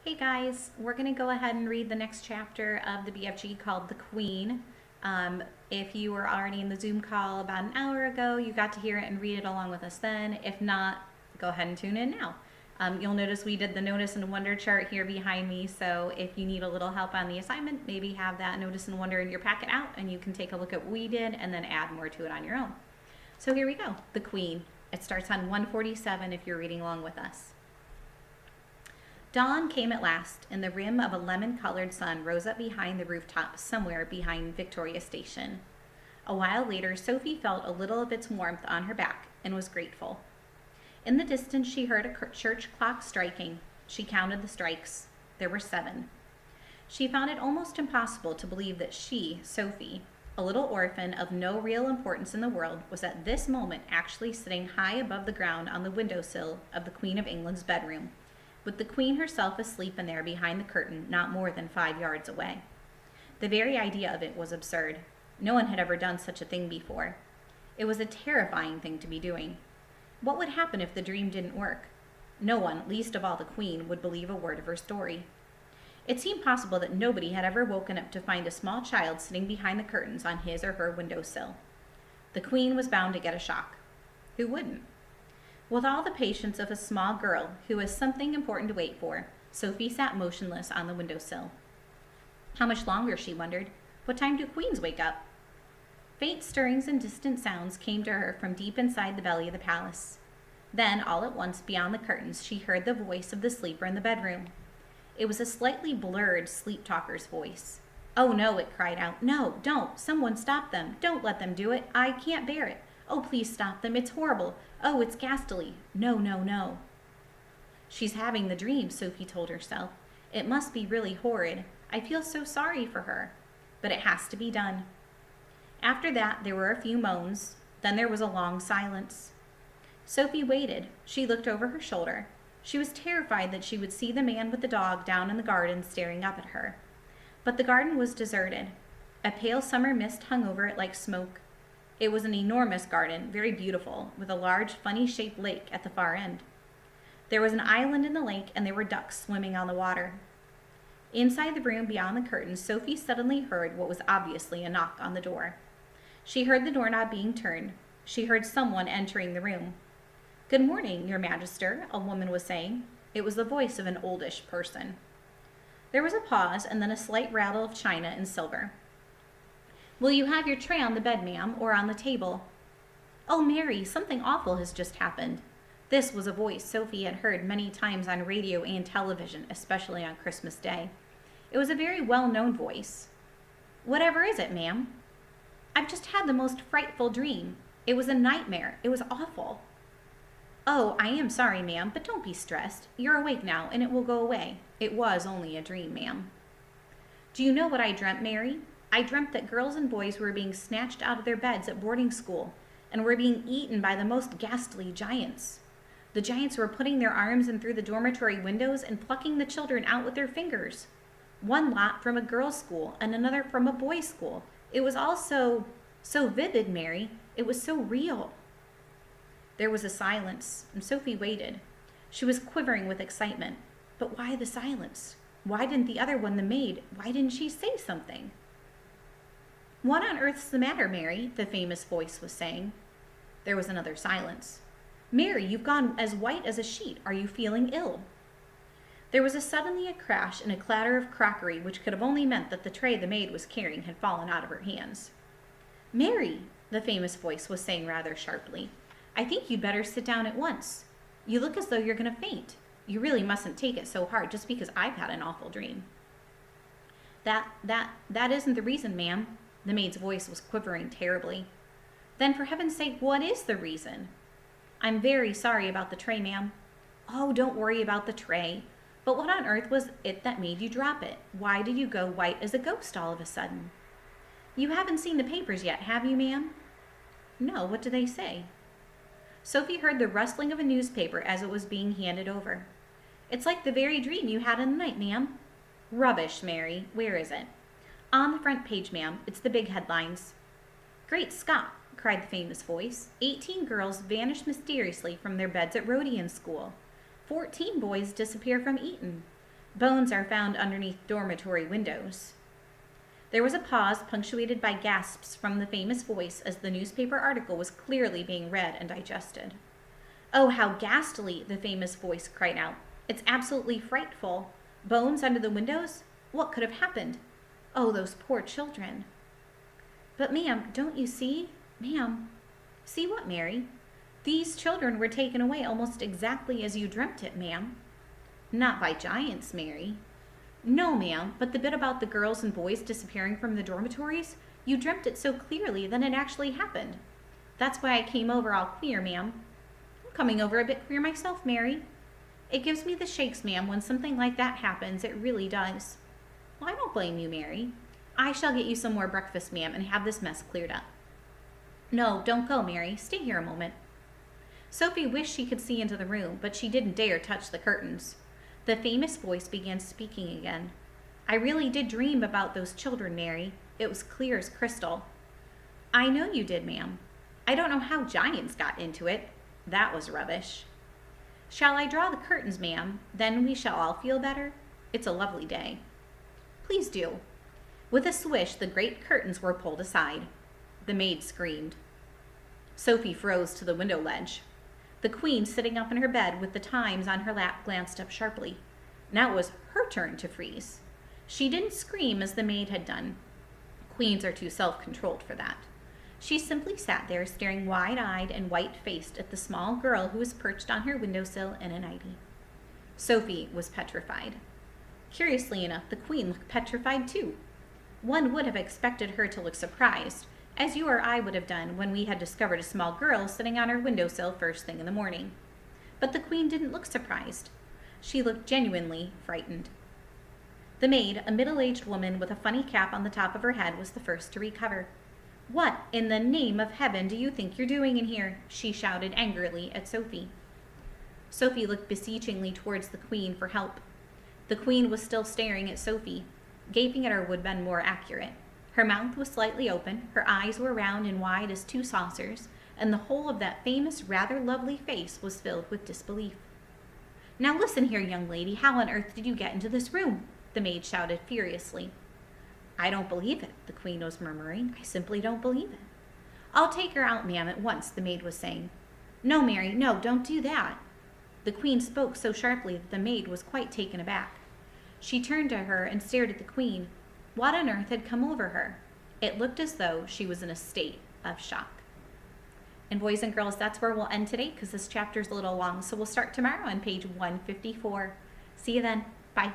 Hey guys, we're going to go ahead and read the next chapter of the BFG called The Queen. If you were already in the Zoom call about an hour ago, you got to hear it and read it along with us then. If not, go ahead and tune in now. You'll notice we did the notice and wonder chart here behind me, so if you need a little help on the assignment, maybe have that notice and wonder in your packet out and you can take a look at what we did and then add more to it on your own. So here we go, The Queen. It starts on 147 if you're reading along with us. Dawn came at last, and the rim of a lemon-colored sun rose up behind the rooftop somewhere behind Victoria Station. A while later, Sophie felt a little of its warmth on her back and was grateful. In the distance, she heard a church clock striking. She counted the strikes. There were 7. She found it almost impossible to believe that she, Sophie, a little orphan of no real importance in the world, was at this moment actually sitting high above the ground on the windowsill of the Queen of England's bedroom, with the Queen herself asleep in there behind the curtain not more than 5 yards away. The very idea of it was absurd. No one had ever done such a thing before. It was a terrifying thing to be doing. What would happen if the dream didn't work? No one, least of all the Queen, would believe a word of her story. It seemed possible that nobody had ever woken up to find a small child sitting behind the curtains on his or her windowsill. The Queen was bound to get a shock. Who wouldn't? With all the patience of a small girl who has something important to wait for, Sophie sat motionless on the windowsill. How much longer, she wondered. What time do queens wake up? Faint stirrings and distant sounds came to her from deep inside the belly of the palace. Then, all at once, beyond the curtains, she heard the voice of the sleeper in the bedroom. It was a slightly blurred sleep talker's voice. "Oh no," it cried out. "No, don't. Someone stop them. Don't let them do it. I can't bear it. Oh, please stop them. It's horrible. Oh, it's ghastly. No, no, no." She's having the dream, Sophie told herself. It must be really horrid. I feel so sorry for her. But it has to be done. After that, there were a few moans. Then there was a long silence. Sophie waited. She looked over her shoulder. She was terrified that she would see the man with the dog down in the garden staring up at her. But the garden was deserted. A pale summer mist hung over it like smoke. It was an enormous garden, very beautiful, with a large, funny-shaped lake at the far end. There was an island in the lake, and there were ducks swimming on the water. Inside the room beyond the curtains, Sophie suddenly heard what was obviously a knock on the door. She heard the doorknob being turned. She heard someone entering the room. "Good morning, Your Magister," a woman was saying. It was the voice of an oldish person. There was a pause, and then a slight rattle of china and silver. "Will you have your tray on the bed, ma'am, or on the table?" "Oh, Mary, something awful has just happened." This was a voice Sophie had heard many times on radio and television, especially on Christmas Day. It was a very well-known voice. "Whatever is it, ma'am?" "I've just had the most frightful dream. It was a nightmare. It was awful." "Oh, I am sorry, ma'am, but don't be stressed. You're awake now, and it will go away. It was only a dream, ma'am." "Do you know what I dreamt, Mary? I dreamt that girls and boys were being snatched out of their beds at boarding school and were being eaten by the most ghastly giants. The giants were putting their arms in through the dormitory windows and plucking the children out with their fingers. One lot from a girls' school and another from a boys' school. It was all so vivid, Mary. It was so real." There was a silence, and Sophie waited. She was quivering with excitement. But why the silence? Why didn't the other one, the maid, why didn't she say something? "What on earth's the matter, Mary?" the famous voice was saying. There was another silence. "Mary, you've gone as white as a sheet. Are you feeling ill?" There was suddenly a crash and a clatter of crockery which could have only meant that the tray the maid was carrying had fallen out of her hands. "Mary," the famous voice was saying rather sharply, "I think you'd better sit down at once. You look as though you're going to faint. You really mustn't take it so hard just because I've had an awful dream." That isn't the reason, ma'am." The maid's voice was quivering terribly. "Then for heaven's sake, what is the reason?" "I'm very sorry about the tray, ma'am." "Oh, don't worry about the tray. But what on earth was it that made you drop it? Why did you go white as a ghost all of a sudden?" "You haven't seen the papers yet, have you, ma'am?" "No, what do they say?" Sophie heard the rustling of a newspaper as it was being handed over. "It's like the very dream you had in the night, ma'am." "Rubbish, Mary. Where is it?" "On the front page, ma'am. It's the big headlines." "Great Scott," cried the famous voice. 18 girls vanished mysteriously from their beds at Rodian School. 14 boys disappear from Eton. Bones are found underneath dormitory windows. There was a pause punctuated by gasps from the famous voice as the newspaper article was clearly being read and digested. "Oh, how ghastly," the famous voice cried out. "It's absolutely frightful. Bones under the windows? What could have happened? Oh, those poor children." "But, ma'am, don't you see? Ma'am." "See what, Mary?" "These children were taken away almost exactly as you dreamt it, ma'am." "Not by giants, Mary." "No, ma'am, but the bit about the girls and boys disappearing from the dormitories, you dreamt it so clearly that it actually happened. That's why I came over all queer, ma'am." "I'm coming over a bit queer myself, Mary." "It gives me the shakes, ma'am, when something like that happens. It really does." "Well, I don't blame you, Mary. I shall get you some more breakfast, ma'am, and have this mess cleared up." "No, don't go, Mary. Stay here a moment." Sophie wished she could see into the room, but she didn't dare touch the curtains. The famous voice began speaking again. "I really did dream about those children, Mary. It was clear as crystal." "I know you did, ma'am. I don't know how giants got into it. That was rubbish." "Shall I draw the curtains, ma'am? Then we shall all feel better. It's a lovely day." "Please do." With a swish, the great curtains were pulled aside. The maid screamed. Sophie froze to the window ledge. The queen, sitting up in her bed with the Times on her lap, glanced up sharply. Now it was her turn to freeze. She didn't scream as the maid had done. Queens are too self-controlled for that. She simply sat there, staring wide-eyed and white-faced at the small girl who was perched on her windowsill in a nightie. Sophie was petrified. Curiously enough, the queen looked petrified too. One would have expected her to look surprised, as you or I would have done when we had discovered a small girl sitting on our windowsill first thing in the morning. But the queen didn't look surprised. She looked genuinely frightened. The maid, a middle-aged woman with a funny cap on the top of her head, was the first to recover. "What in the name of heaven do you think you're doing in here?" she shouted angrily at Sophie. Sophie looked beseechingly towards the queen for help. The queen was still staring at Sophie. Gaping at her would have been more accurate. Her mouth was slightly open, her eyes were round and wide as two saucers, and the whole of that famous, rather lovely face was filled with disbelief. "Now listen here, young lady, how on earth did you get into this room?" the maid shouted furiously. "I don't believe it," the queen was murmuring. "I simply don't believe it." "I'll take her out, ma'am, at once," the maid was saying. "No, Mary, no, don't do that." The queen spoke so sharply that the maid was quite taken aback. She turned to her and stared at the queen. What on earth had come over her? It looked as though she was in a state of shock. And boys and girls, that's where we'll end today because this chapter's a little long, so we'll start tomorrow on page 154. See you then. Bye.